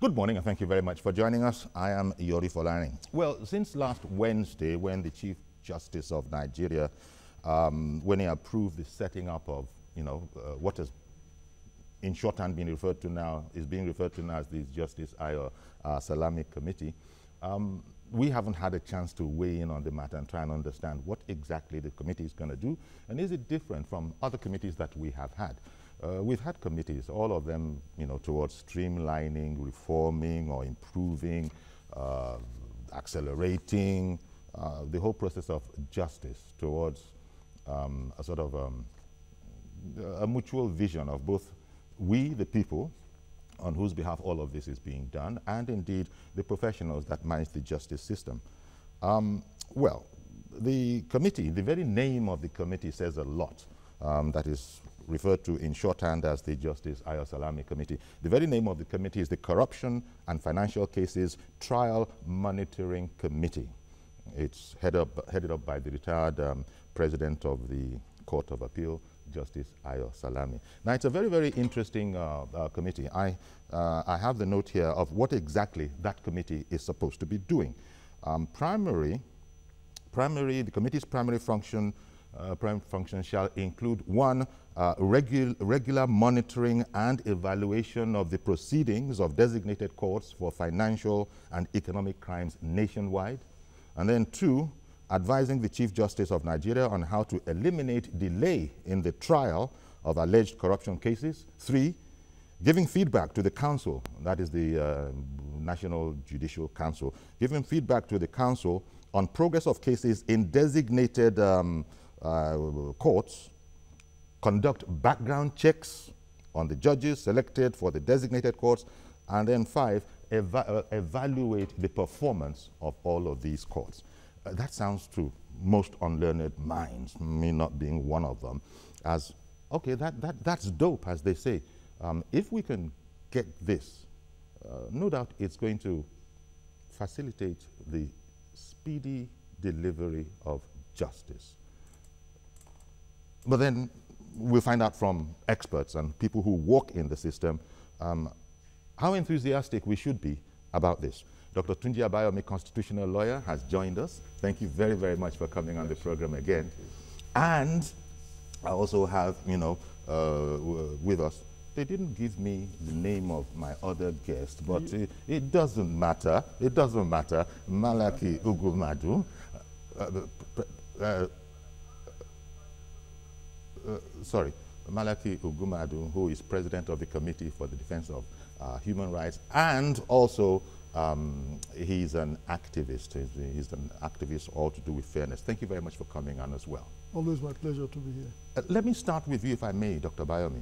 Good morning and thank you very much for joining us. I am Yori Folani. Well, since last Wednesday, when the Chief Justice of Nigeria, when he approved the setting up of, what is in shorthand being referred to now, is being referred to now as the Justice Ayo Salami Committee, we haven't had a chance to weigh in on the matter and try and understand what exactly the committee is going to do, and is it different from other committees that we have had. We've had committees, all of them, towards streamlining, reforming, or improving, accelerating the whole process of justice towards a sort of a mutual vision of both we, the people, on whose behalf all of this is being done, and indeed the professionals that manage the justice system. Well, the committee, the very name of the committee says a lot. That is referred to in shorthand as the Justice Ayo Salami Committee. The very name of the committee is the Corruption and Financial Cases Trial Monitoring Committee. It's headed up by the retired President of the Court of Appeal, Justice Ayo Salami. Now, it's a very, very interesting committee. I have the note here of what exactly that committee is supposed to be doing. The committee's primary function shall include 1, regular monitoring and evaluation of the proceedings of designated courts for financial and economic crimes nationwide, and then 2, advising the Chief Justice of Nigeria on how to eliminate delay in the trial of alleged corruption cases. 3, giving feedback to the Council, that is the National Judicial Council, giving feedback to the Council on progress of cases in designated courts, conduct background checks on the judges selected for the designated courts, and then 5, evaluate the performance of all of these courts. That sounds to most unlearned minds, me not being one of them, as, okay, that's dope, as they say. If we can get this, no doubt it's going to facilitate the speedy delivery of justice. But then we'll find out from experts and people who work in the system how enthusiastic we should be about this. Dr. Tunji Abayomi, constitutional lawyer, has joined us. Thank you very, very much for coming on the program again. And I also have, with us, they didn't give me the name of my other guest, but it doesn't matter. It doesn't matter. Malaki Ugumadu. Malaki Ugumadu, who is president of the Committee for the Defense of Human Rights, and also he's an activist. He's an activist all to do with fairness. Thank you very much for coming on as well. Always my pleasure to be here. Let me start with you, if I may, Dr. Abayomi.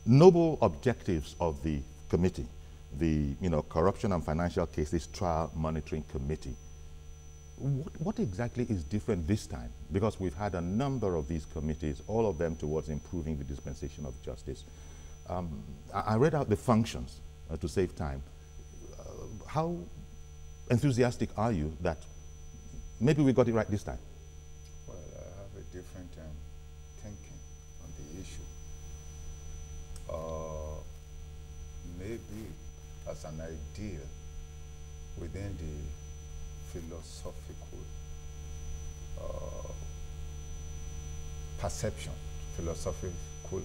Noble objectives of the committee, the Corruption and Financial Cases Trial Monitoring Committee. What exactly is different this time? Because we've had a number of these committees, all of them towards improving the dispensation of justice. I read out the functions to save time. How enthusiastic are you that maybe we got it right this time? Well, I have a different thinking on the issue. Maybe as an idea within the philosophical perception, philosophical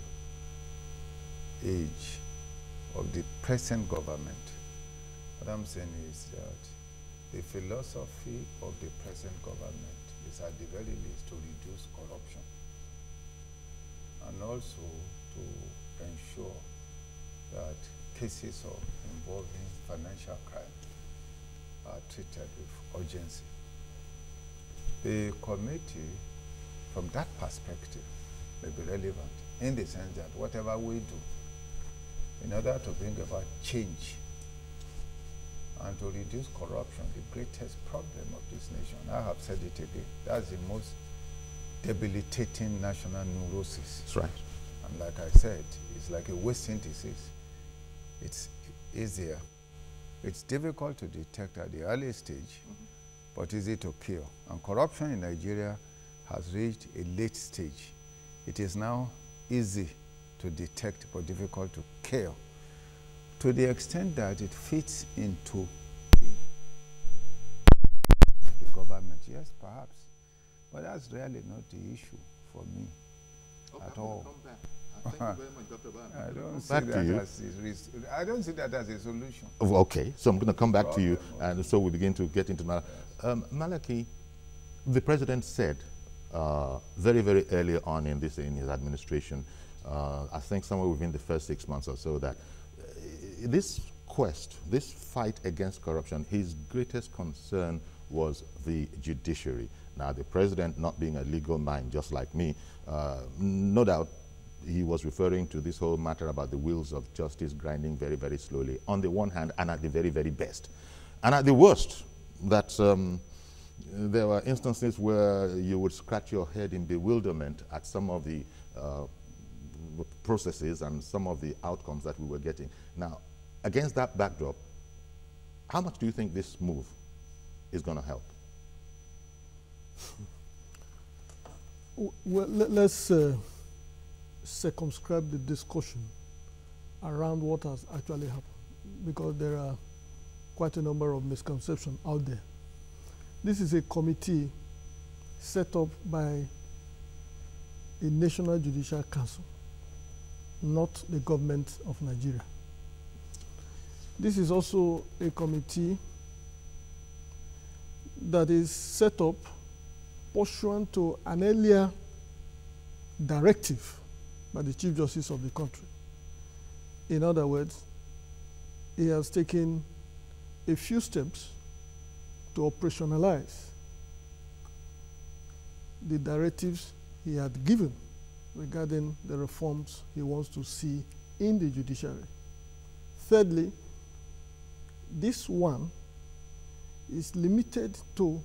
age of the present government. What I'm saying is that the philosophy of the present government is at the very least to reduce corruption and also to ensure that cases of involving financial crime are treated with urgency. The committee, from that perspective, may be relevant in the sense that whatever we do in order to bring about change and to reduce corruption, the greatest problem of this nation, I have said it again, that's the most debilitating national neurosis. That's right. And like I said, it's like a wasting disease. It's easier. It's difficult to detect at the early stage, but easy to cure. And corruption in Nigeria has reached a late stage. It is now easy to detect, but difficult to cure. to the extent that it fits into the government, yes, perhaps. But that's really not the issue for me at all. Thank you very much, Dr. Ban. I don't see that as a solution. Okay, so I'm going to come back to you, and so we begin to get into that. Malaki, the president said very, very early on in his administration, I think somewhere within the first 6 months or so, that this fight against corruption, his greatest concern was the judiciary. Now, the president, not being a legal mind just like me, no doubt he was referring to this whole matter about the wheels of justice grinding very, very slowly, on the one hand, and at the very, very best. And at the worst, that there were instances where you would scratch your head in bewilderment at some of the processes and some of the outcomes that we were getting. Now, against that backdrop, how much do you think this move is going to help? Well, let's circumscribe the discussion around what has actually happened, because there are quite a number of misconceptions out there. This is a committee set up by a National Judicial Council, not the government of Nigeria. This is also a committee that is set up pursuant to an earlier directive by the Chief Justice of the country. In other words, he has taken a few steps to operationalize the directives he had given regarding the reforms he wants to see in the judiciary. Thirdly, this one is limited to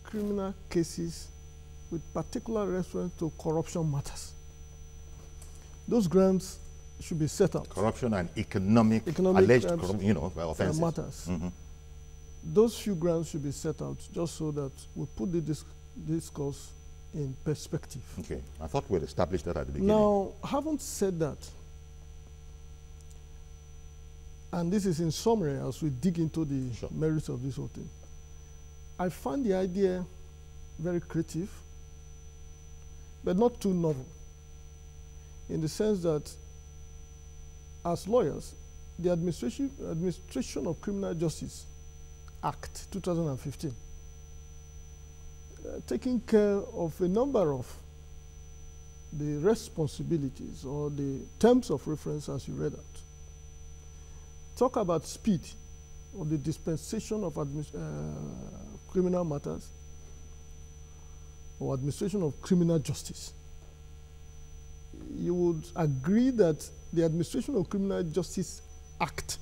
criminal cases with particular reference to corruption matters. Those grounds should be set out. Corruption and economic alleged offenses. Matters. Those few grounds should be set out just so that we put the discourse in perspective. Okay, I thought we'd established that at the beginning. Now, having said that, and this is in summary as we dig into the merits of this whole thing, I find the idea very creative, but not too novel, in the sense that as lawyers, the Administration of Criminal Justice Act 2015, taking care of a number of the responsibilities or the terms of reference as you read out, talk about speed of the dispensation of criminal matters or administration of criminal justice. You would agree that the Administration of Criminal Justice Act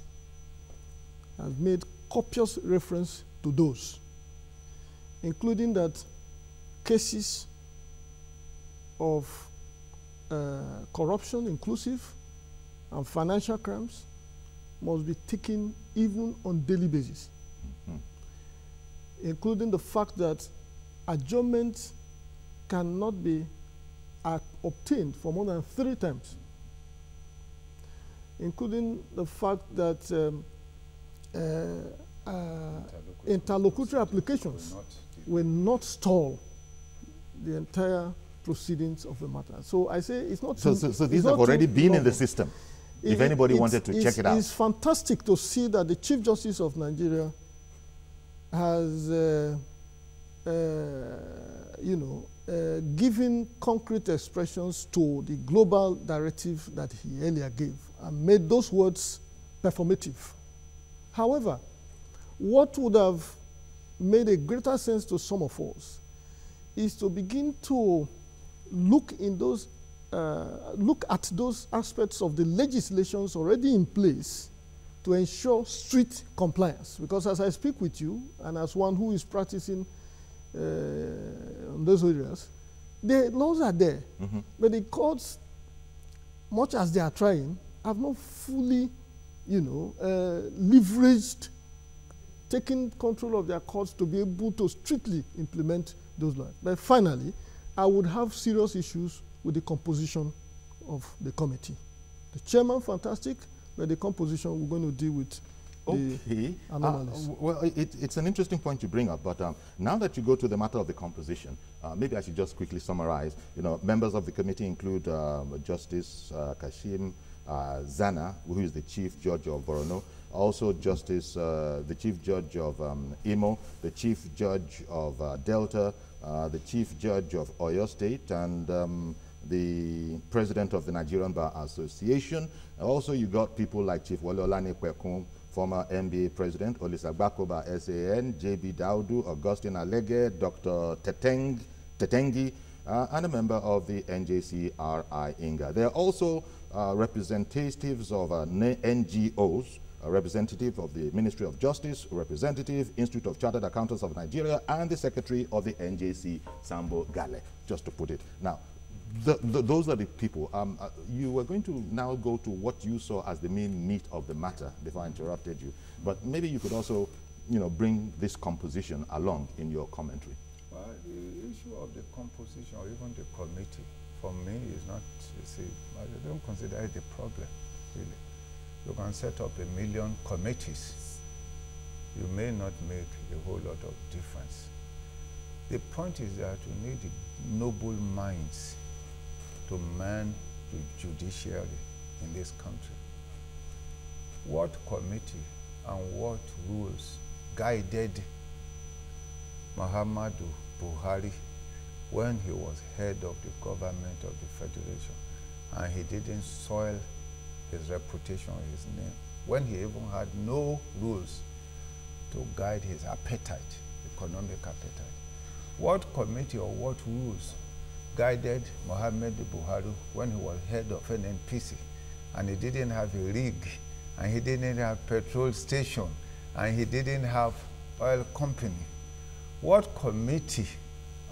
has made copious reference to those, including that cases of corruption inclusive and financial crimes must be taken even on daily basis, including the fact that adjournment cannot be obtained for more than 3 times, including the fact that interlocutory applications will not stall the entire proceedings of the matter. So I say it's not. So these have already been in the system. If anybody wanted to check it out, it's fantastic to see that the Chief Justice of Nigeria has, given concrete expressions to the global directive that he earlier gave and made those words performative. However, what would have made a greater sense to some of us is to begin to look at those aspects of the legislations already in place to ensure strict compliance. Because as I speak with you, and as one who is practicing on those areas, the laws are there. But the courts, much as they are trying, have not fully, leveraged, taken control of their courts to be able to strictly implement those laws. But finally, I would have serious issues with the composition of the committee. The chairman, fantastic. but the composition we're going to deal with the anomalies. Well, it's an interesting point you bring up, but now that you go to the matter of the composition, maybe I should just quickly summarize. You know, members of the committee include Justice Kashim Zana, who is the Chief Judge of Borno, also Justice, the Chief Judge of Imo, the Chief Judge of Delta, the Chief Judge of Oyo State, and the President of the Nigerian Bar Association. Also, you got people like Chief Walolani Kwekun, former NBA President, Olisagbakoba SAN, JB Daudu, Augustine Alege, Dr. Tetengi, and a member of the NJCRI Inga. There are also representatives of NGOs, a representative of the Ministry of Justice, representative, Institute of Chartered Accountants of Nigeria, and the Secretary of the NJC, Sambo Gale, just to put it. Now, those are the people. You were going to now go to what you saw as the main meat of the matter before I interrupted you. But maybe you could also, you know, bring this composition along in your commentary. Well, the issue of the composition or even the committee, for me, is not, you see, I don't consider it a problem, really. You can set up 1 million committees. You may not make a whole lot of difference. The point is that you need noble minds to man the judiciary in this country. What committee and what rules guided Muhammadu Buhari when he was head of the government of the Federation and he didn't soil his reputation or his name, when he even had no rules to guide his appetite, economic appetite? What committee or what rules guided Muhammadu Buhari when he was head of NNPC and he didn't have a rig and he didn't have petrol station and he didn't have oil company? What committee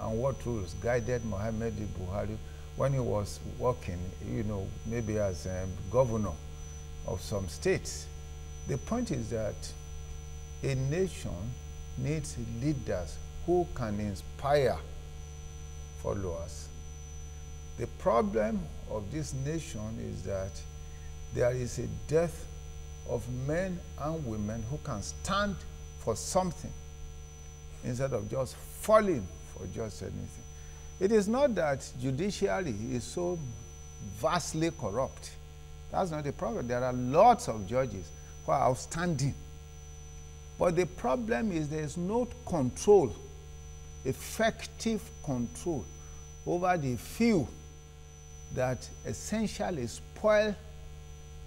and what rules guided Muhammadu Buhari when he was working, you know, maybe as governor of some states? The point is that a nation needs leaders who can inspire followers. The problem of this nation is that there is a dearth of men and women who can stand for something instead of just falling for just anything. It is not that judiciary is so vastly corrupt. That's not the problem. There are lots of judges who are outstanding. But the problem is there is no control, effective control over the few that essentially spoil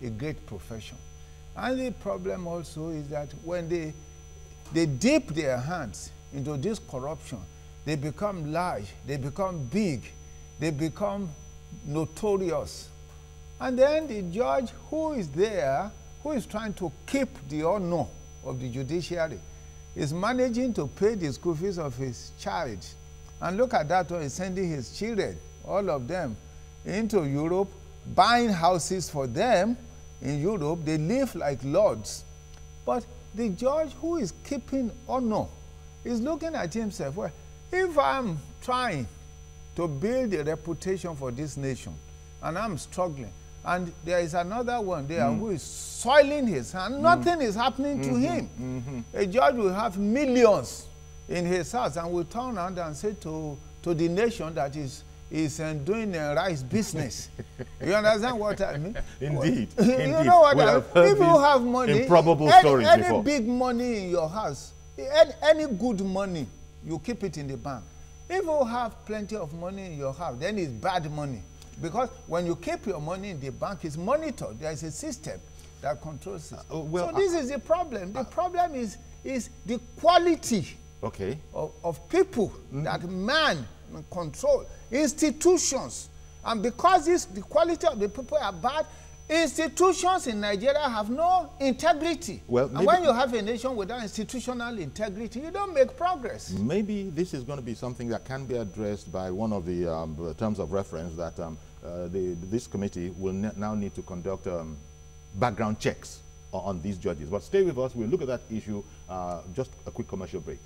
a great profession. And the problem also is that when they dip their hands into this corruption, they become large, they become big, they become notorious. And then the judge who is there, who is trying to keep the honor of the judiciary, is managing to pay the school fees of his child. And look at that one, he's sending his children, all of them, into Europe, buying houses for them in Europe. They live like lords. But the judge who is keeping honor is looking at himself, well, if I'm trying to build a reputation for this nation and I'm struggling, and there is another one there who is soiling his hand, nothing is happening to him. A judge will have millions in his house and will turn around and say to the nation that is doing a rice business. You understand what I mean? Indeed. You know what I mean? If you have money, improbable stories any before. big money in your house, any good money, you keep it in the bank. If you have plenty of money in your house, then it's bad money. Because when you keep your money in the bank, it's monitored. There is a system that controls it. So this is the problem. The problem is the quality of people that man control. Institutions. And because the quality of the people are bad, institutions in Nigeria have no integrity. Well, and when you have a nation without institutional integrity, you don't make progress. Maybe this is going to be something that can be addressed by one of the terms of reference that this committee will now need to conduct background checks on these judges. But stay with us. We'll look at that issue. Just a quick commercial break.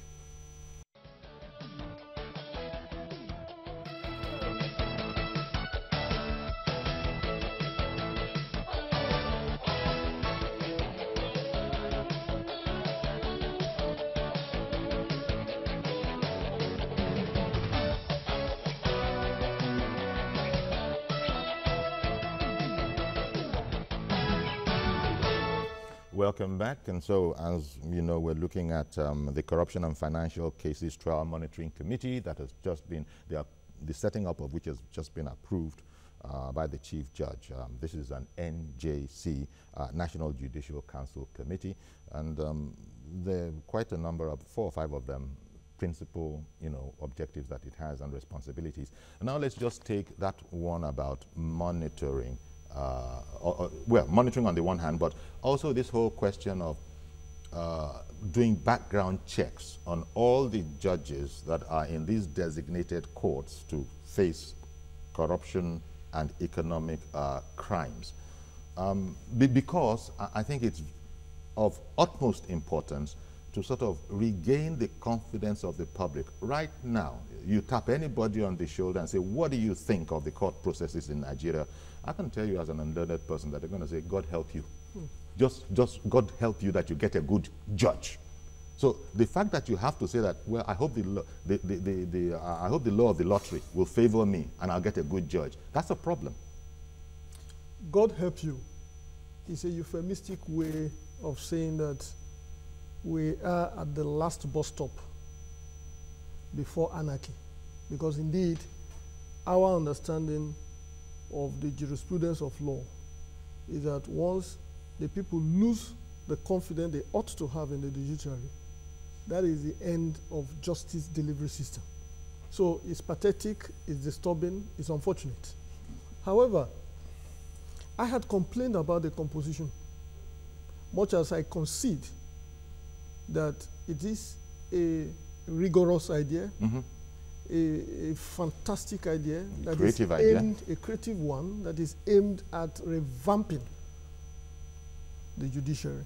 Welcome back. And so, as you know, we're looking at the Corruption and Financial Cases Trial Monitoring Committee that has just been, the setting up of which has just been approved by the Chief Judge. This is an NJC, National Judicial Council Committee, and there are quite a number of, 4 or 5 of them, principal, objectives that it has and responsibilities. And now let's just take that one about monitoring. Well, monitoring on the one hand, but also this whole question of doing background checks on all the judges that are in these designated courts to face corruption and economic crimes. Because I think it's of utmost importance to sort of regain the confidence of the public. Right now, you tap anybody on the shoulder and say, what do you think of the court processes in Nigeria? I can tell you as an unlearned person that they're going to say, God help you. Just God help you that you get a good judge. So the fact that you have to say that, well, I hope I hope the law of the lottery will favor me and I'll get a good judge, that's a problem. God help you is a euphemistic way of saying that we are at the last bus stop before anarchy. Because indeed, our understanding of the jurisprudence of law is that once the people lose the confidence they ought to have in the judiciary, that is the end of justice delivery system. So it's pathetic, it's disturbing, it's unfortunate. However, I had complained about the composition, much as I concede that it is a rigorous idea, a fantastic idea, that creative is aimed, a creative one that is aimed at revamping the judiciary.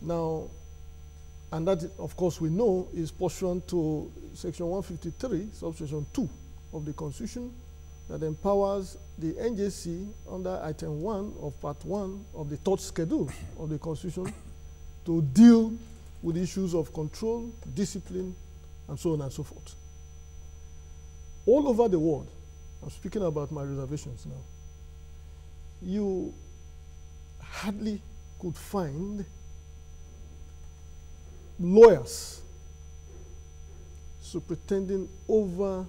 Now, and that, of course, we know is pursuant to Section 153, subsection 2 of the Constitution, that empowers the NJC under Item 1 of Part 1 of the 3rd Schedule of the Constitution to deal with issues of control, discipline, and so on and so forth. All over the world, I'm speaking about my reservations now, you hardly could find lawyers superintending over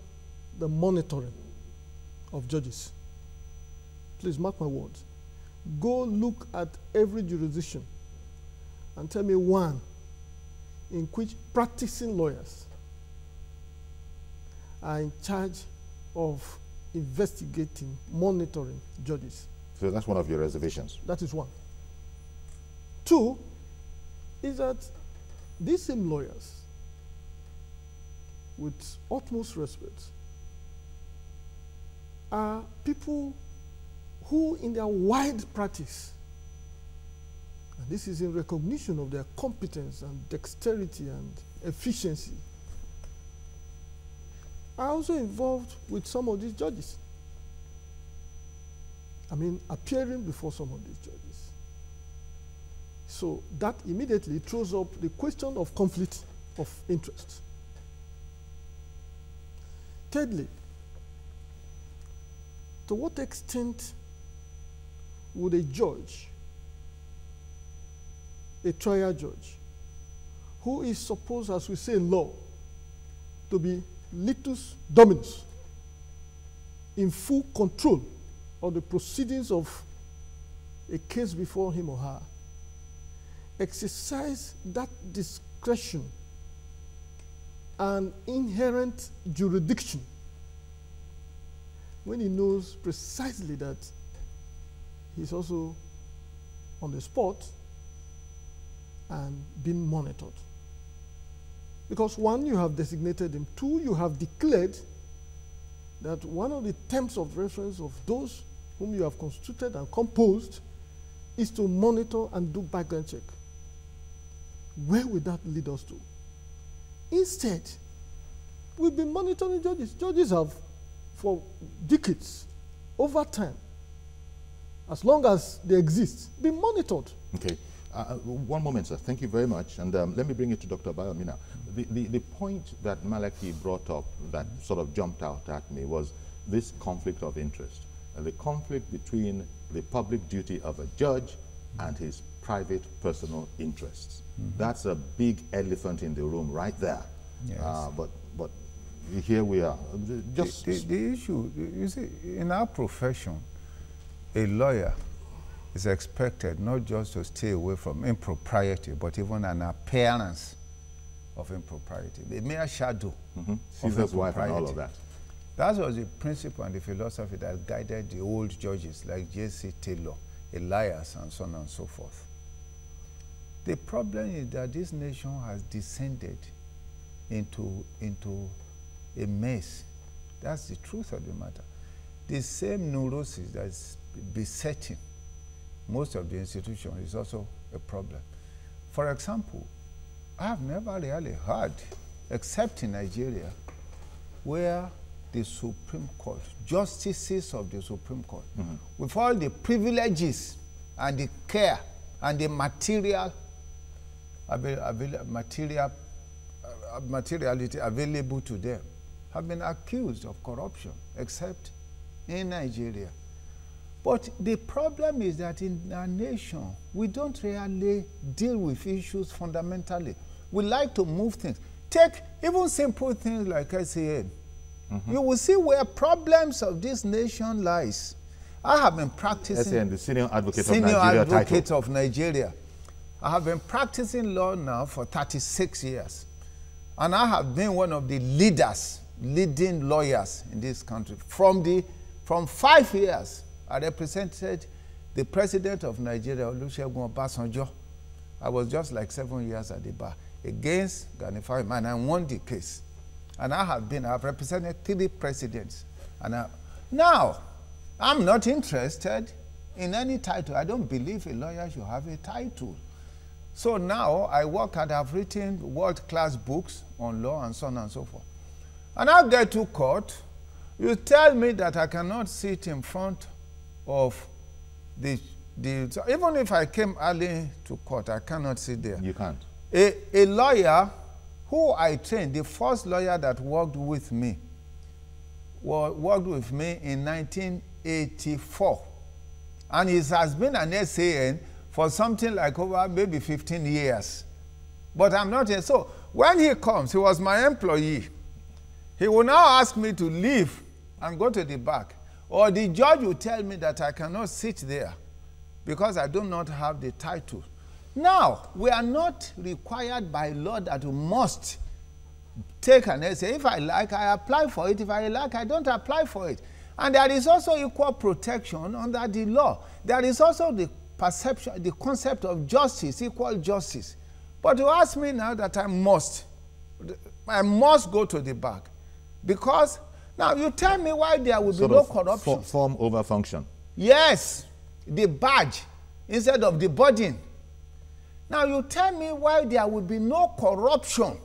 the monitoring of judges. Please mark my words. Go look at every jurisdiction and tell me one in which practicing lawyers are in charge of investigating, monitoring judges. So that's one of your reservations. That is one. 2 is that these same lawyers, with utmost respect, are people who in their wide practice, and this is in recognition of their competence and dexterity and efficiency, are also involved with some of these judges. I mean, appearing before some of these judges. So that immediately throws up the question of conflict of interest. Thirdly, to what extent would a judge, a trial judge, who is supposed, as we say in law, to be litus dominus, in full control of the proceedings of a case before him or her, exercise that discretion and inherent jurisdiction when he knows precisely that he's also on the spot and being monitored? Because 1, you have designated him. 2, you have declared that one of the terms of reference of those whom you have constituted and composed is to monitor and do background check. Where would that lead us to? Instead, we've been monitoring judges. Judges have, for decades, over time, as long as they exist, been monitored. Okay. One moment, sir. Thank you very much. And let me bring it to Dr. Bayomi now. The point that Malaki brought up that sort of jumped out at me was this conflict of interest. The conflict between the public duty of a judge and his private personal interests. That's a big elephant in the room right there. Yes. But here we are. Just the issue, you see, in our profession, a lawyer is expected not just to stay away from impropriety, but even an appearance of impropriety, the mere shadow of Caesar's wife and all of impropriety. that. That was the principle and the philosophy that guided the old judges like J.C. Taylor, Elias, and so on and so forth. The problem is that this nation has descended into a mess. That's the truth of the matter. The same neurosis that's besetting most of the institutions is also a problem. For example, I have never really heard, except in Nigeria, where the Supreme Court, justices of the Supreme Court, with all the privileges and the care and the materiality available to them, have been accused of corruption, except in Nigeria. But the problem is that in our nation, we don't really deal with issues fundamentally. We like to move things. Take even simple things like CJN. You will see where problems of this nation lies. I have been practicing... CJN, the Senior Advocate of Nigeria. I have been practicing law now for 36 years. And I have been one of the leading lawyers in this country. From 5 years, I represented the president of Nigeria, Olusegun Obasanjo. I was just like 7 years at the bar against Gani Fawehinmi, and I won the case. And I've represented 3 presidents. And now, I'm not interested in any title. I don't believe a lawyer should have a title. So now I've written world-class books on law and so on and so forth. And I get to court, you tell me that I cannot sit in front of even if I came early to court, I cannot sit there. You can't. A lawyer who I trained, the first lawyer that worked with me in 1984. And he has been an CJN for something like over maybe 15 years. But I'm not here. So when he comes, he was my employee. He will now ask me to leave and go to the back. Or the judge will tell me that I cannot sit there because I do not have the title. Now, we are not required by law that we must take an essay. If I like, I apply for it. If I like, I don't apply for it. And there is also equal protection under the law. There is also the perception, the concept of justice, equal justice. But you ask me now that I must go to the back. Because, now you tell me why there will be no corruption. Form over function. Yes, the badge instead of the burden. Now you tell me why there will be no corruption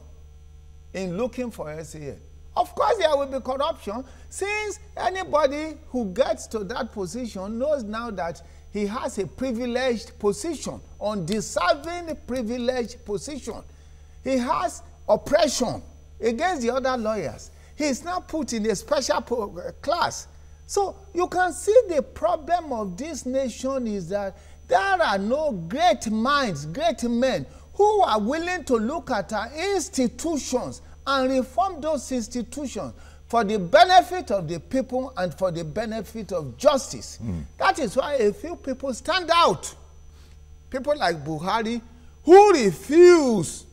in looking for CJN. Of course there will be corruption, since anybody who gets to that position knows now that he has a privileged position, undeserving privileged position. He has oppression against the other lawyers. He is now put in a special class. So you can see the problem of this nation is that there are no great minds, great men who are willing to look at our institutions and reform those institutions for the benefit of the people and for the benefit of justice. That is why a few people stand out. People like Buhari, who refuse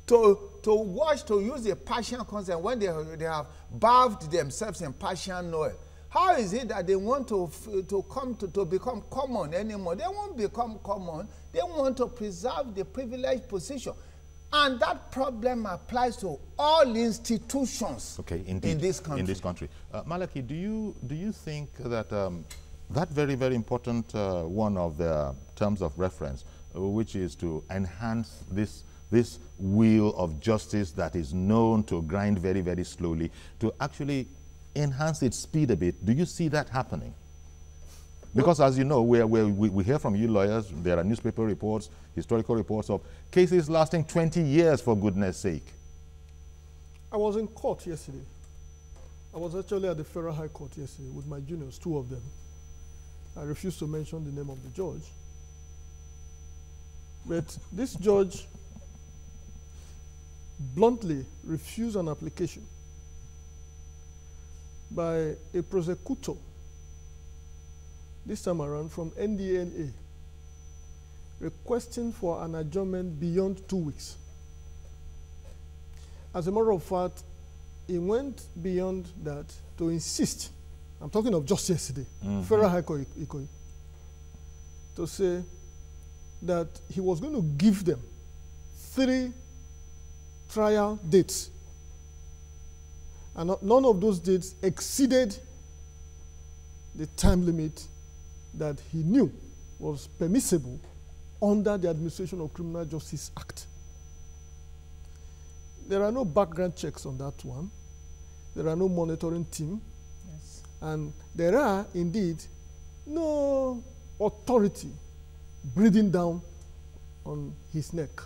to use the Persian concept when they have bathed themselves in Persian oil. How is it that they want to become common anymore? They won't become common. They want to preserve the privileged position. And that problem applies to all institutions in this country. Malaki, do you think that that very, very important one of the terms of reference, which is to enhance this wheel of justice that is known to grind very, very slowly, to actually enhance its speed a bit, do you see that happening? Because as you know, we hear from you lawyers, there are newspaper reports, historical reports of cases lasting 20 years, for goodness sake. I was in court yesterday. I was actually at the Federal High Court yesterday with my juniors, 2 of them. I refuse to mention the name of the judge. But this judge bluntly refused an application by a prosecutor, this time around from NDNA, requesting for an adjournment beyond 2 weeks. As a matter of fact, he went beyond that to insist, I'm talking of just yesterday, Federal High Court Ikoyi, to say that he was going to give them 3 trial dates. And none of those dates exceeded the time limit that he knew was permissible under the Administration of Criminal Justice Act. There are no background checks on that one. There are no monitoring team. Yes. And there are, indeed, no authority breathing down on his neck.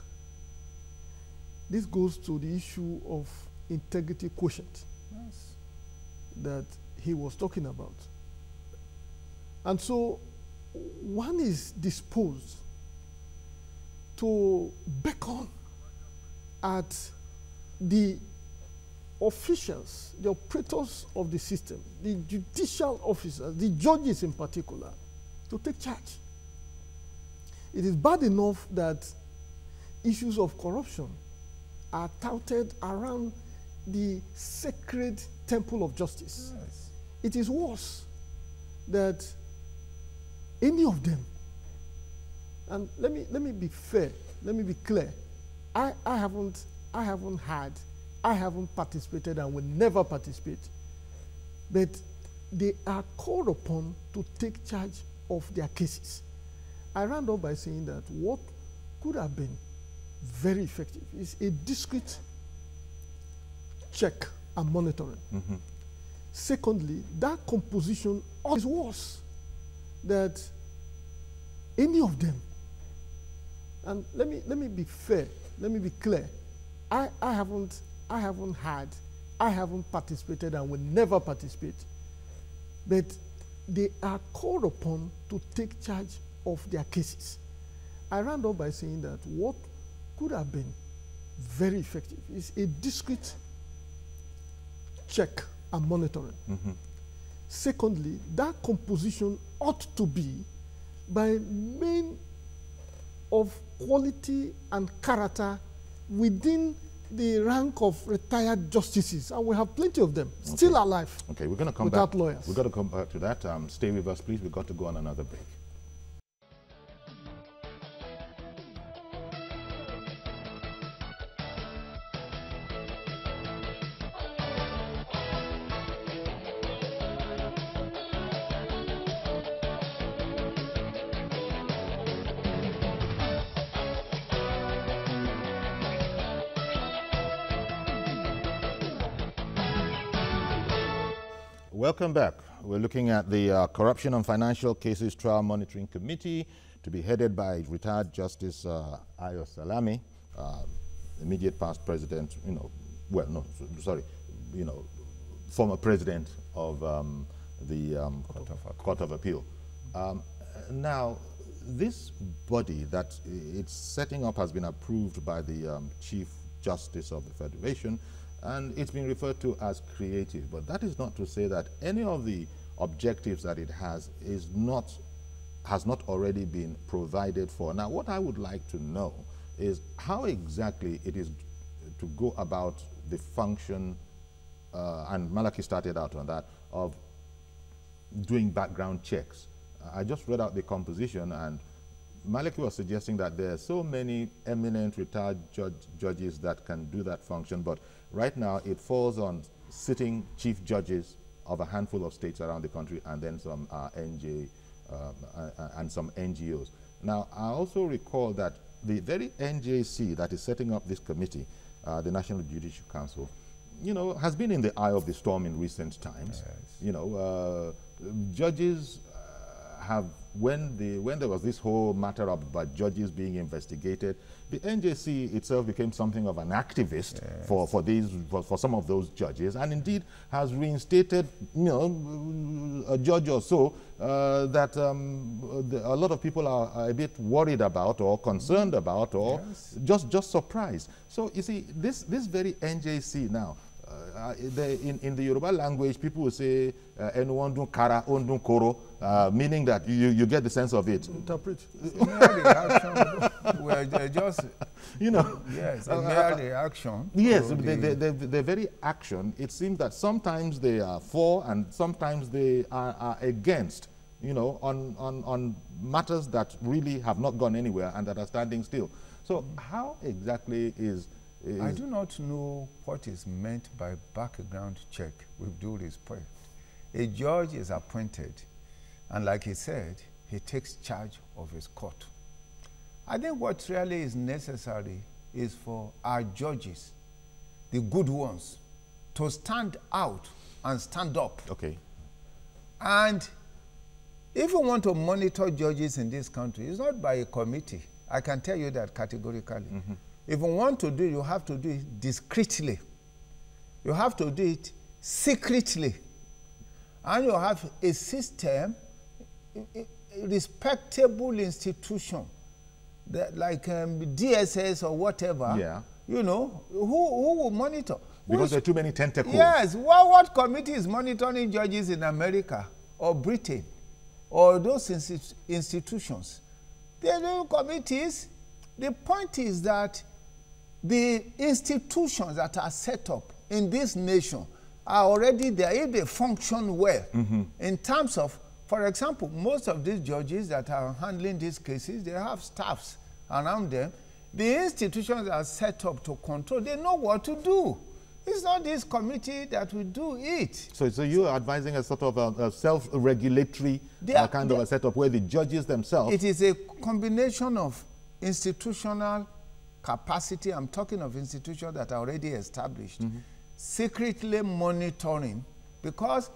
This goes to the issue of integrity quotient that he was talking about. And so one is disposed to beckon at the officials, the operators of the system, the judicial officers, the judges in particular, to take charge. It is bad enough that issues of corruption are touted around the sacred temple of justice. Yes. It is worse that any of them, and let me be fair, let me be clear, I haven't participated and will never participate, but they are called upon to take charge of their cases. I round up by saying that what could have been very effective is a discrete check and monitoring. Secondly, that composition is worse that any of them, and let me be fair, let me be clear, I haven't participated and will never participate, but they are called upon to take charge of their cases. I round up by saying that what could have been very effective is a discrete check and monitoring. Secondly, that composition ought to be by men of quality and character within the rank of retired justices, and we have plenty of them still alive. Okay, we're going to come without back. lawyers. We're going to come back to that. Stay with us, please. We've got to go on another break. Welcome back. We're looking at the Corruption and Financial Cases Trial Monitoring Committee, to be headed by retired Justice Ayo Salami, immediate past president, former president of the Court of Appeal. Now, this body that it's setting up has been approved by the Chief Justice of the Federation, and it's been referred to as creative, but that is not to say that any of the objectives that it has has not already been provided for. Now, what I would like to know is how exactly it is to go about the function, and Malaki started out on that, of doing background checks. I just read out the composition, and Malaki was suggesting that there are so many eminent retired judges that can do that function, but right now it falls on sitting chief judges of a handful of states around the country, and then some and some NGOs. Now, I also recall that the very NJC that is setting up this committee, the National Judicial Council, has been in the eye of the storm in recent times. Yes. Judges when there was this whole matter about judges being investigated, the NJC itself became something of an activist for some of those judges, and indeed has reinstated, a judge or so that a lot of people are a bit worried about or concerned about or just surprised. So you see, this very NJC now, in the Yoruba language, people will say "Enuondun kara ondun koro," meaning that you get the sense of it. Interpret. Well, just yes, a mere reaction. Yes, the very action. It seems that sometimes they are for and sometimes they are against. On matters that really have not gone anywhere and that are standing still. So how exactly is I do not know what is meant by background check, with due respect. A judge is appointed, and like he said, he takes charge of his court. I think what really is necessary is for our judges, the good ones, to stand out and stand up. Okay. And if you want to monitor judges in this country, it's not by a committee. I can tell you that categorically. Mm-hmm. If you want to do it, you have to do it discreetly. You have to do it secretly. And you have a system, a respectable institution, that like DSS or whatever, who will monitor. Because there are too many tentacles. Yes. What committee is monitoring judges in America or Britain or those institutions? There are no committees. The point is that the institutions that are set up in this nation are already there if they function well. Mm-hmm. In terms of, for example, most of these judges that are handling these cases, they have staffs around them. The institutions are set up to control. They know what to do. It's not this committee that will do it. So you are advising a sort of a self-regulatory kind of a setup where the judges themselves... It is a combination of institutional capacity. I'm talking of institutions that are already established. Mm-hmm. Secretly monitoring, because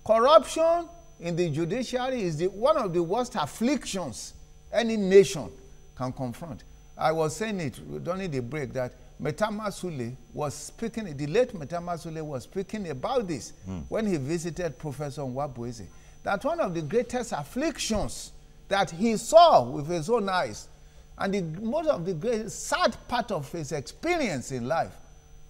corruption in the judiciary is one of the worst afflictions any nation can confront. I was saying it during the break that Metama Sule was speaking, the late Metama Sule was speaking about this when he visited Professor Nwabueze, that one of the greatest afflictions that he saw with his own eyes, and most of the great sad part of his experience in life,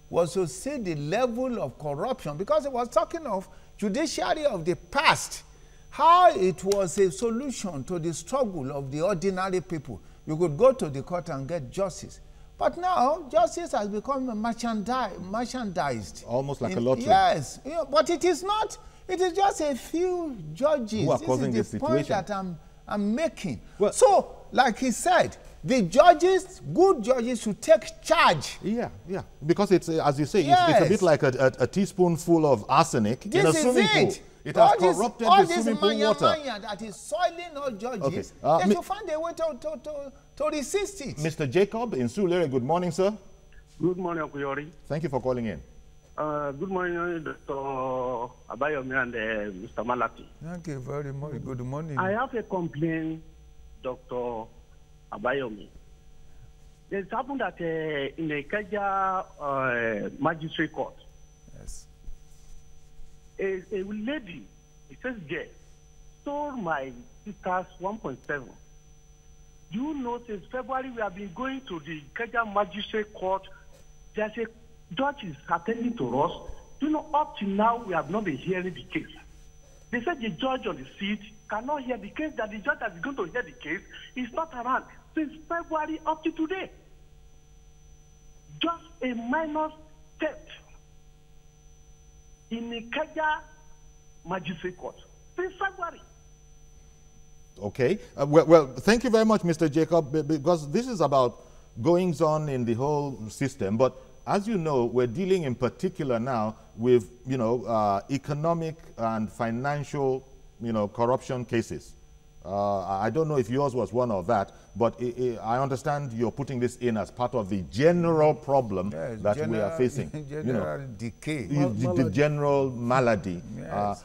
was to see the level of corruption, because he was talking of judiciary of the past, how it was a solution to the struggle of the ordinary people. You could go to the court and get justice. But now, justice has become merchandised. Almost like a lottery. Yes, but it is not. It is just a few judges. Who are causing this situation. This is the point that I'm making. Well, so, like he said, the judges, good judges, should take charge. Yeah. Because it's, as you say, it's a bit like a teaspoonful of arsenic in a swimming pool. It has corrupted the swimming pool water. All this that is soiling all judges, they should find a way to resist it. Mr. Jacob in Sulere, good morning, sir. Good morning, Okuyori. Thank you for calling in. Good morning, Dr. Abayomi and Mr. Malati. Thank you very much. Good morning. I have a complaint, Dr. Abayomi. It happened that in the Ikeja Magistrate Court, yes, a lady, it says girl, stole my sister's 1.7. Do you know, since February, we have been going to the Ikeja Magistrate Court. There's a judge is attending to us. Do you know, up to now, we have not been hearing the case. They said the judge on the seat cannot hear the case, that the judge that is going to hear the case is not around since February up to today. Just a minor theft in the Ikeja Magistrate Court since February. Okay. Well, thank you very much, Mr. Jacob, because this is about goings on in the whole system. But as you know, we're dealing in particular now with, economic and financial, corruption cases. I don't know if yours was one of that, but I understand you're putting this in as part of the general problem that we are facing. General decay. The general malady. Yes.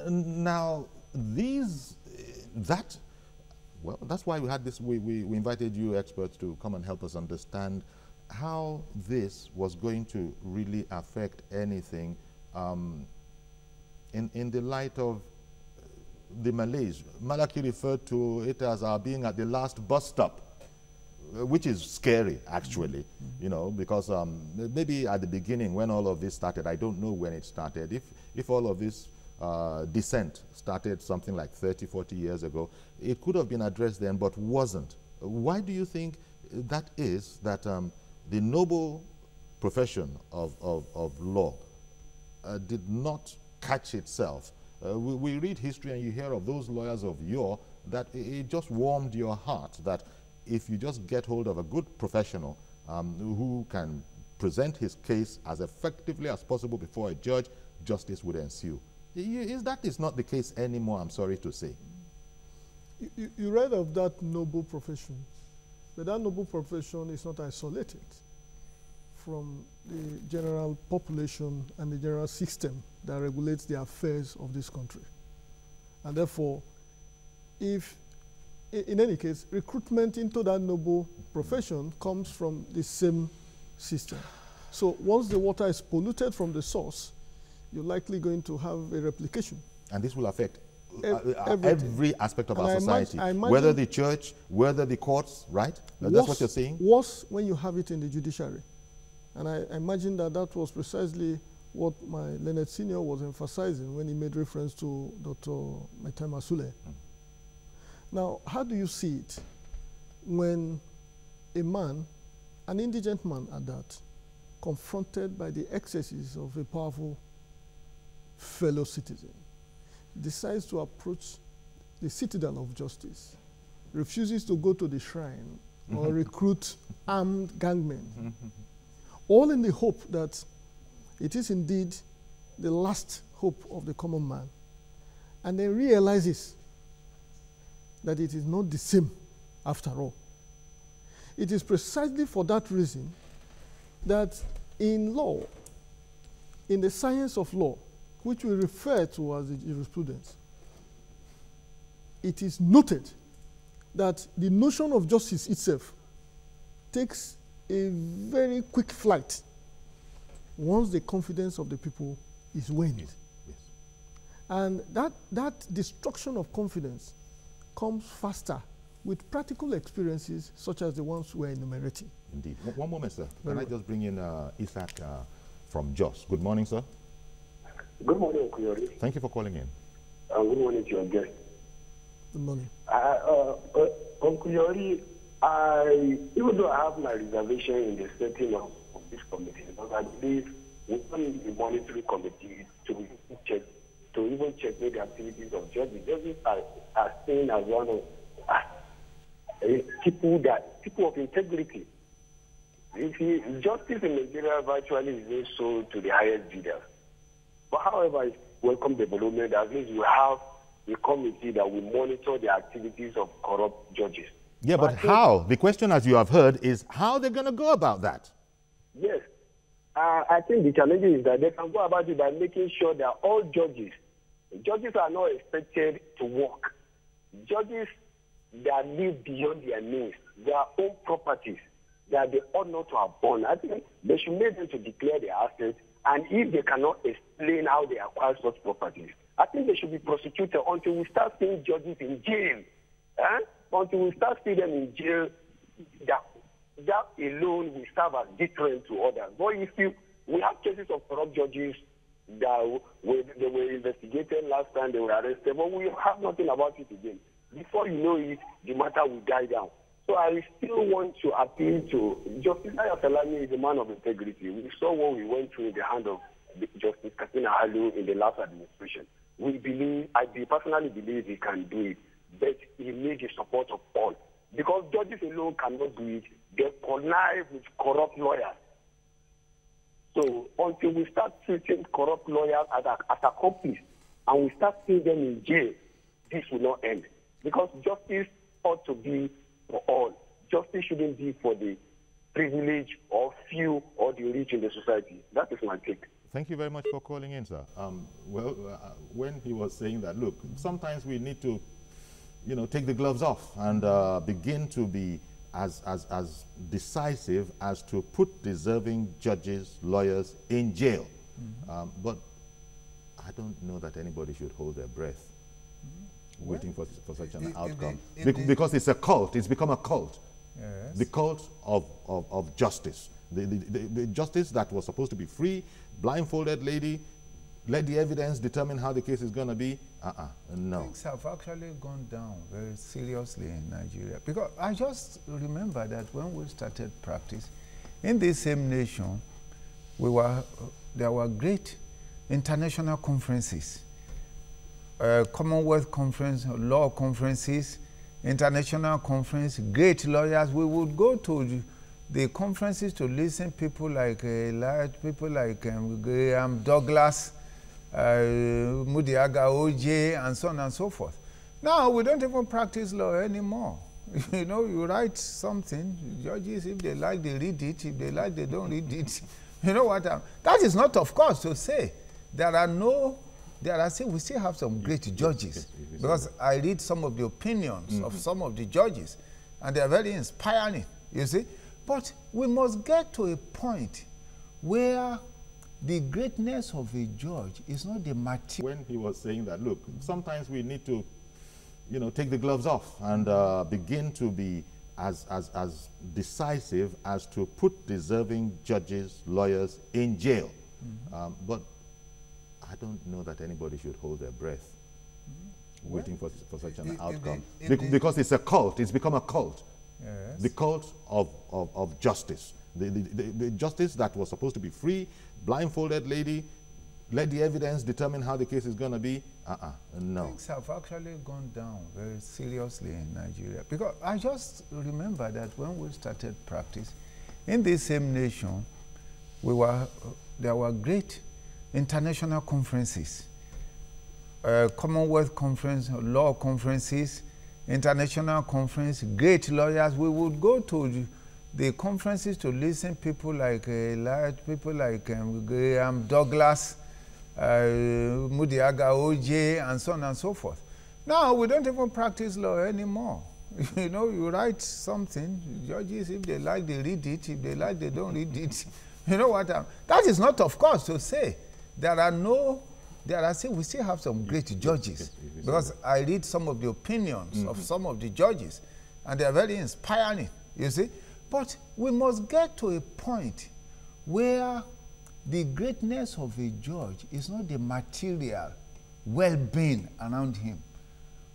Now, these well, that's why we had this. We invited you experts to come and help us understand how this was going to really affect anything in the light of the Malays. Malaki referred to it as our being at the last bus stop, which is scary, actually, you know, because maybe at the beginning when all of this started, I don't know when it started, if all of this descent started something like 30, 40 years ago, it could have been addressed then, but wasn't. Why do you think that is, that the noble profession of law did not catch itself? We read history and you hear of those lawyers of yore that it just warmed your heart that if you just get hold of a good professional who can present his case as effectively as possible before a judge, justice would ensue. That is not the case anymore, I'm sorry to say. You read of that noble profession, but that noble profession is not isolated from the general population and the general system that regulates the affairs of this country. And therefore, if, in any case, recruitment into that noble profession comes from the same system. So once the water is polluted from the source, you're likely going to have a replication. And this will affect every aspect of our society, whether the church, whether the courts, right? That's what you're saying? Worse when you have it in the judiciary. And I imagine that that was precisely what my learned senior was emphasizing when he made reference to Dr. Maitama Sule. Now, how do you see it when a man, an indigent man at that, confronted by the excesses of a powerful fellow citizen, decides to approach the citadel of justice, refuses to go to the shrine or recruit armed gangmen, all in the hope that it is indeed the last hope of the common man, and then realizes that it is not the same after all. It is precisely for that reason that in law, in the science of law, which we refer to as the jurisprudence, it is noted that the notion of justice itself takes a very quick flight once the confidence of the people is waned. Yes. Yes. And that destruction of confidence comes faster with practical experiences such as the ones we're enumerating. Indeed. One moment, sir. Can I just bring in Isaac from Jos? Good morning, sir. Good morning, Kuyori. Thank you for calling in. Good morning to your guest. Good morning. Kuyori, even though I have my reservation in the setting of this committee, because I believe we don't need the monitoring committee to even check the activities of judges. Judges are seen as one of people of integrity. Justice in Nigeria virtually is being sold to the highest bidders. But however, it's welcome development. At least we have a committee that will monitor the activities of corrupt judges. Yeah, but how? The question, as you have heard, is how they're going to go about that. Yes. I think the challenge is that they can go about it by making sure that all judges are not expected to work. Judges that live beyond their means, their own properties, that they ought not to have born. I think they should make them to declare their assets, and if they cannot explain how they acquire such properties, I think they should be prosecuted until we start seeing judges in jail. Until we start seeing them in jail, that alone will serve as deterrent to others. But we have cases of corrupt judges that they were investigated last time, they were arrested, but we have nothing about it again. Before you know it, the matter will die down. So I still want to appeal to Justice Ayasalami is a man of integrity. We saw what we went through in the hand of Justice Katina Halu in the last administration. I personally believe he can do it, but he needs the support of all. Because judges alone cannot do it. They connive with corrupt lawyers. So until we start treating corrupt lawyers as accomplices and we start seeing them in jail, this will not end. Because justice ought to be for all. Justice shouldn't be for the privileged or few or the rich in the society. That is my take. Thank you very much for calling in, sir. When he was saying that, look, sometimes we need to take the gloves off and begin to be as decisive as to put deserving judges, lawyers in jail. But I don't know that anybody should hold their breath waiting for such an outcome. Because it's a cult. It's become a cult. Yes. The cult of justice. The justice that was supposed to be free, blindfolded lady, let the evidence determine how the case is going to be. No. Things have actually gone down very seriously in Nigeria. Because I just remember that when we started practice, in this same nation, there were great international conferences, Commonwealth Conference, law conferences, international conference, great lawyers. We would go to the conferences to listen people like Graham Douglas, Mudiaga OJ, and so on and so forth. Now we don't even practice law anymore. You write something, judges, if they like, they read it. If they like, they don't read it. You know what? That is not, of course, to say we still have some great judges, because I read some of the opinions of some of the judges, and they are very inspiring, you see. But we must get to a point where the greatness of a judge is not the material. When he was saying that, look, sometimes we need to, take the gloves off and begin to be as decisive as to put deserving judges, lawyers in jail. But I don't know that anybody should hold their breath waiting for such an outcome. Because it's a cult. It's become a cult. Yes. The cult of justice. The justice that was supposed to be free, blindfolded lady, let the evidence determine how the case is going to be. No. Things have actually gone down very seriously in Nigeria. Because I just remember that when we started practice, in this same nation, there were great international conferences, Commonwealth Conference, law conferences, international conference, great lawyers. We would go to the conferences to listen people like Graham Douglas, Mudiaga OJ, and so on and so forth. Now we don't even practice law anymore. You write something, judges, if they like, they read it. If they like, they don't read it. You know what? That is not, of course, to say we still have some great judges, because I read some of the opinions of some of the judges, and they are very inspiring, you see. But we must get to a point where the greatness of a judge is not the material well-being around him,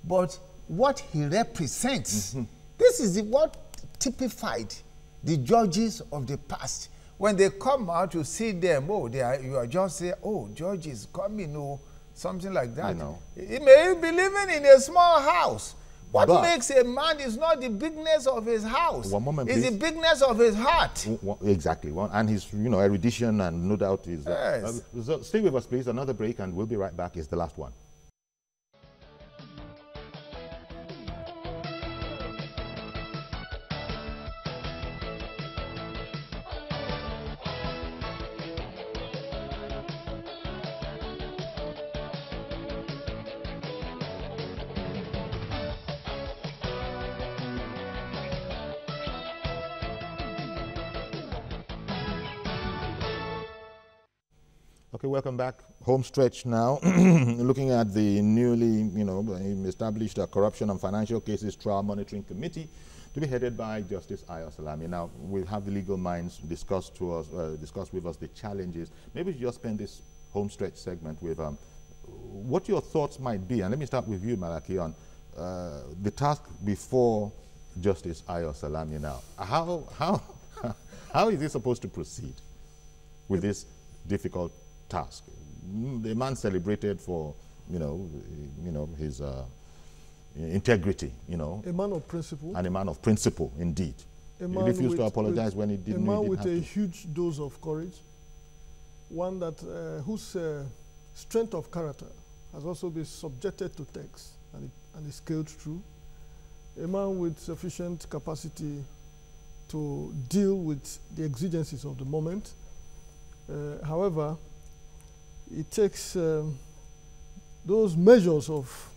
but what he represents. This is what typified the judges of the past. When they come out, you see them, you are just saying, judge is coming, something like that. He may be living in a small house. What makes a man is not the bigness of his house. One moment, it's please. The bigness of his heart. Exactly. And his, erudition, and no doubt his... Yes. So stay with us, please. Another break, and we'll be right back. It's the last one. Okay, welcome back. Home stretch now. Looking at the newly, established Corruption and Financial Cases Trial Monitoring Committee, to be headed by Justice Ayo Salami. Now, we'll have the legal minds discuss with us the challenges. Maybe we just spend this home stretch segment with what your thoughts might be. And let me start with you, Malaki, on the task before Justice Ayo Salami now. How is he supposed to proceed with this difficult task? The man celebrated for, his integrity, A man of principle. And a man of principle, indeed. He refused to apologize when he didn't. A man with a huge dose of courage. One that whose strength of character has also been subjected to text and is scaled through. A man with sufficient capacity to deal with the exigencies of the moment. However, it takes those measures of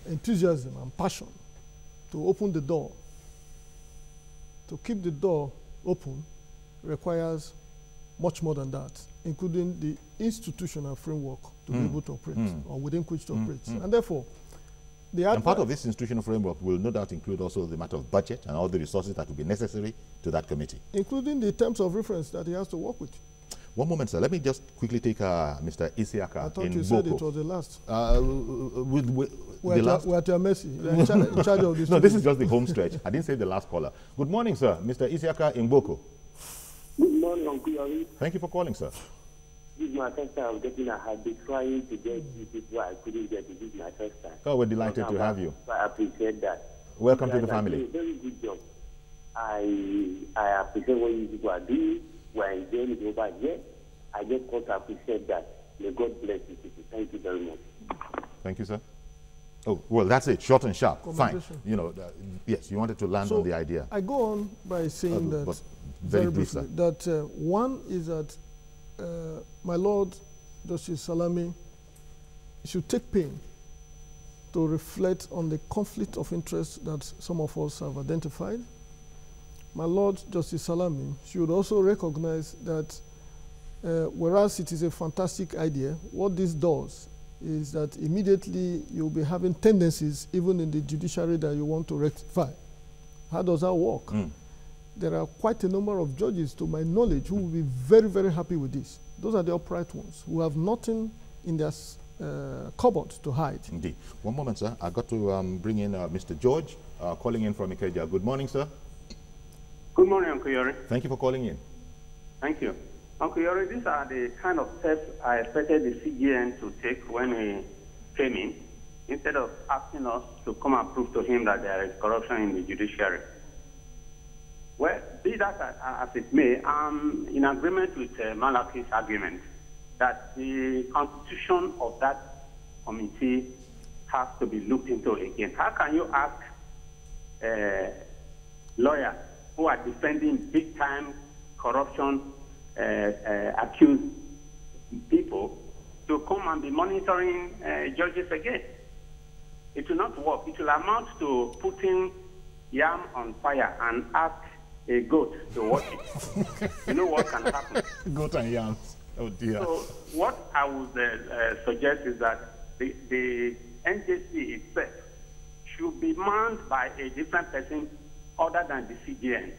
enthusiasm and passion to open the door. To keep the door open requires much more than that, including the institutional framework to be able to operate, or within which to operate. And therefore, and part of this institutional framework will no doubt include also the matter of budget and all the resources that will be necessary to that committee. Including the terms of reference that he has to work with. One moment, sir. Let me just quickly take Mr. Isiaka. I thought in you said it was the last. We're at your mercy. You're in charge of this. No, this is just the home stretch. I didn't say the last caller. Good morning, sir. Mr. Isiaka in Boko. Good morning, Uncle Yori. Thank you for calling, sir. This is my first time getting. I had been trying to get you people. I couldn't get it. This is my first time. Oh, we're delighted to have you. I appreciate that. Welcome to the family. A very good job. I appreciate what you people are doing. We're enjoying it over here. I just want to appreciate that. May God bless you people. Thank you very much. Thank you, sir. Oh, well, that's it. Short and sharp. Fine. You know, yes, you wanted to land on the idea. I go on by saying that, very briefly, that one is that my Lord Justice Salami should take pain to reflect on the conflict of interest that some of us have identified. My Lord Justice Salami should also recognize that whereas it is a fantastic idea, what this does is that immediately you'll be having tendencies even in the judiciary that you want to rectify. How does that work? There are quite a number of judges, to my knowledge, who will be very, very happy with this. Those are the upright ones who have nothing in their cupboard to hide. Indeed. One moment, sir. I got to bring in Mr. George, calling in from Ikeja. Good morning, sir. Good morning, Uncle Yori. Thank you for calling in. Thank you. Uncle Yori, these are the kind of steps I expected the CJN to take when he came in, instead of asking us to come and prove to him that there is corruption in the judiciary. Well, be that as it may, I'm in agreement with Malachi's argument that the constitution of that committee has to be looked into again. How can you ask lawyers who are defending big-time corruption accused people to come and be monitoring judges again? It will not work. It will amount to putting yam on fire and ask a goat to watch it. You know what can happen? Goat and yams. Oh dear. So what I would suggest is that the NJC itself should be manned by a different person other than the CJN.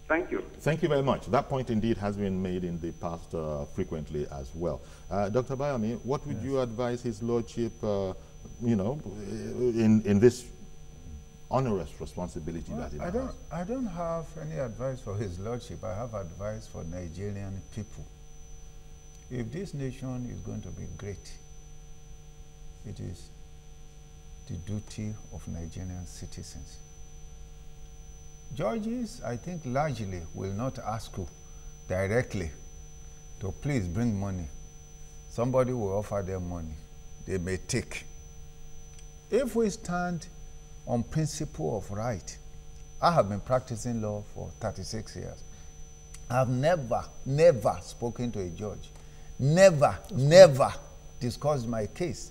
Thank you. Thank you very much. That point indeed has been made in the past frequently as well. Dr. Bayomi, what would you advise his lordship, you know, in this onerous responsibility that he has? I don't have any advice for his lordship. I have advice for Nigerian people. If this nation is going to be great, it is the duty of Nigerian citizens. Judges, I think, largely will not ask you directly to please bring money. Somebody will offer them money. They may take. If we stand on principle of right, I have been practicing law for 36 years. I've never spoken to a judge. Never discussed my case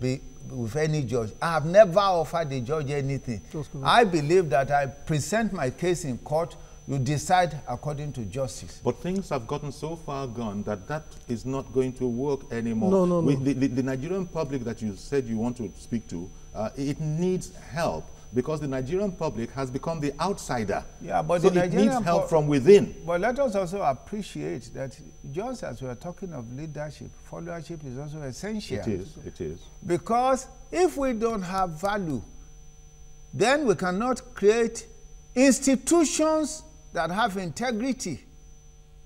with any judge. I have never offered the judge anything. I believe that I present my case in court, you decide according to justice. But things have gotten so far gone that that is not going to work anymore. No. The Nigerian public that you said you want to speak to, it needs help because the Nigerian public has become the outsider. Yeah, but so the it needs help from within. But let us also appreciate that just as we are talking of leadership, followership is also essential. It is. Because if we don't have value, then we cannot create institutions that have integrity.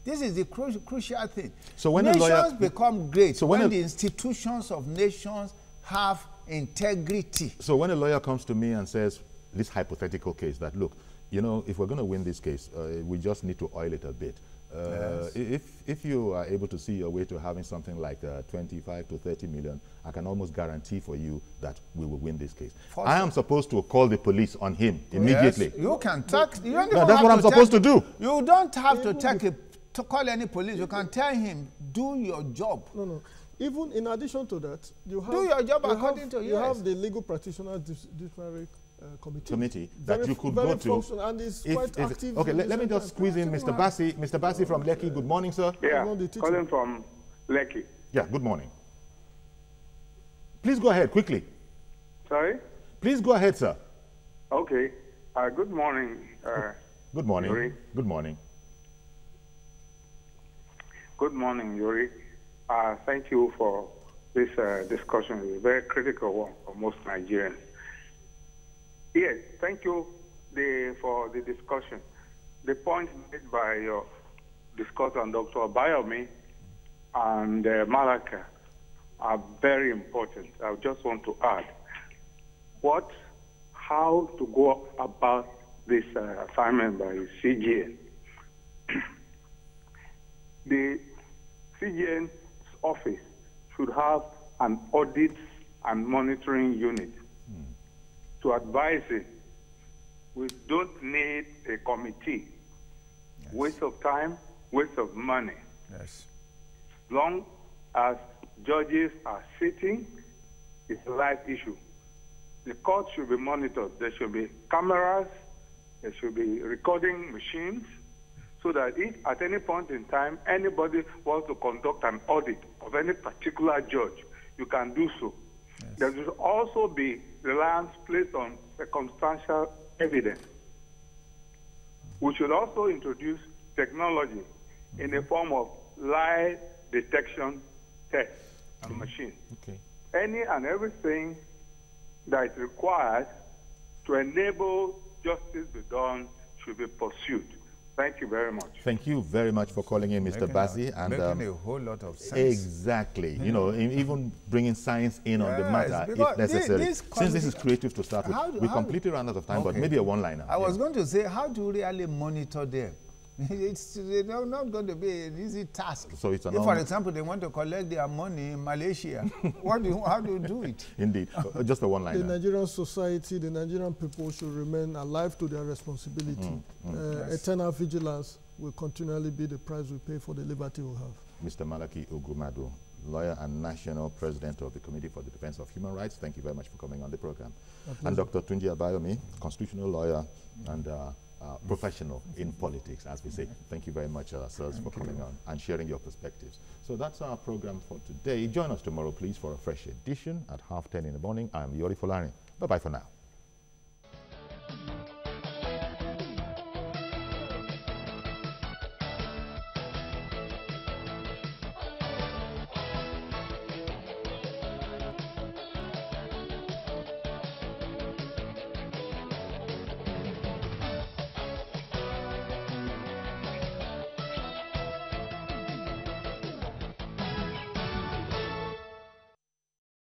This is the crucial thing. So when nations become great when the institutions of nations have integrity. So when a lawyer comes to me and says, this hypothetical case, that look, you know, if we're going to win this case, we just need to oil it a bit. Yes. If you are able to see your way to having something like 25 to 30 million, I can almost guarantee for you that we will win this case. I am supposed to call the police on him immediately. Yes, you can take. That's what I'm supposed to do. You don't have to take to call any police. You can tell him, do your job. No. Even in addition to that, you have... Do your job according to... You have the legal practitioners disciplinary committee that you could go to. And it's quite active. Okay, let me just squeeze in Mr. Bassi. Mr. Bassi from Lekki, good morning, sir. Yeah, calling from Lekki. Yeah, good morning. Please go ahead, quickly. Sorry? Please go ahead, sir. Okay. Good morning. Good morning. Yuri. Good morning. Good morning, Yuri. Thank you for this discussion. It's a very critical one for most Nigerians. Yes, thank you for the discussion. The points made by your discussant, Dr. Abayomi and Malaka, are very important. I just want to add how to go about this assignment by CJN. The CJN's office should have an audit and monitoring unit to advise it. We don't need a committee. Yes. Waste of time, waste of money. Yes. As long as judges are sitting, it's a live issue. The court should be monitored. There should be cameras, there should be recording machines, so that if at any point in time anybody wants to conduct an audit of any particular judge, you can do so. Yes. There should also be reliance placed on circumstantial evidence. We should also introduce technology in the form of lie detection tests and machines. Okay. Any and everything that is required to enable justice be done should be pursued. Thank you very much. Thank you very much for calling in, Mr. Bassi. And making a whole lot of sense. Exactly. You know, even bringing science in on the matter if necessary. Since this is creative to start with, we completely ran out of time, but maybe a one-liner. I was going to say, how do you really monitor them? It's not going to be an easy task. So it's if, for example, they want to collect their money in Malaysia, how do you do it? Indeed. Just a one-liner. The Nigerian society, the Nigerian people should remain alive to their responsibility. Yes. Eternal vigilance will continually be the price we pay for the liberty we have. Mr. Malaki Ogumadu, lawyer and national president of the Committee for the Defense of Human Rights, thank you very much for coming on the program. And Dr. Tunji Abayomi, constitutional lawyer and professional in politics, as we say. Thank you very much, sirs, for coming on and sharing your perspectives. So that's our program for today. Join us tomorrow, please, for a fresh edition at 10:30 in the morning. I'm Yori Folani. Bye-bye for now.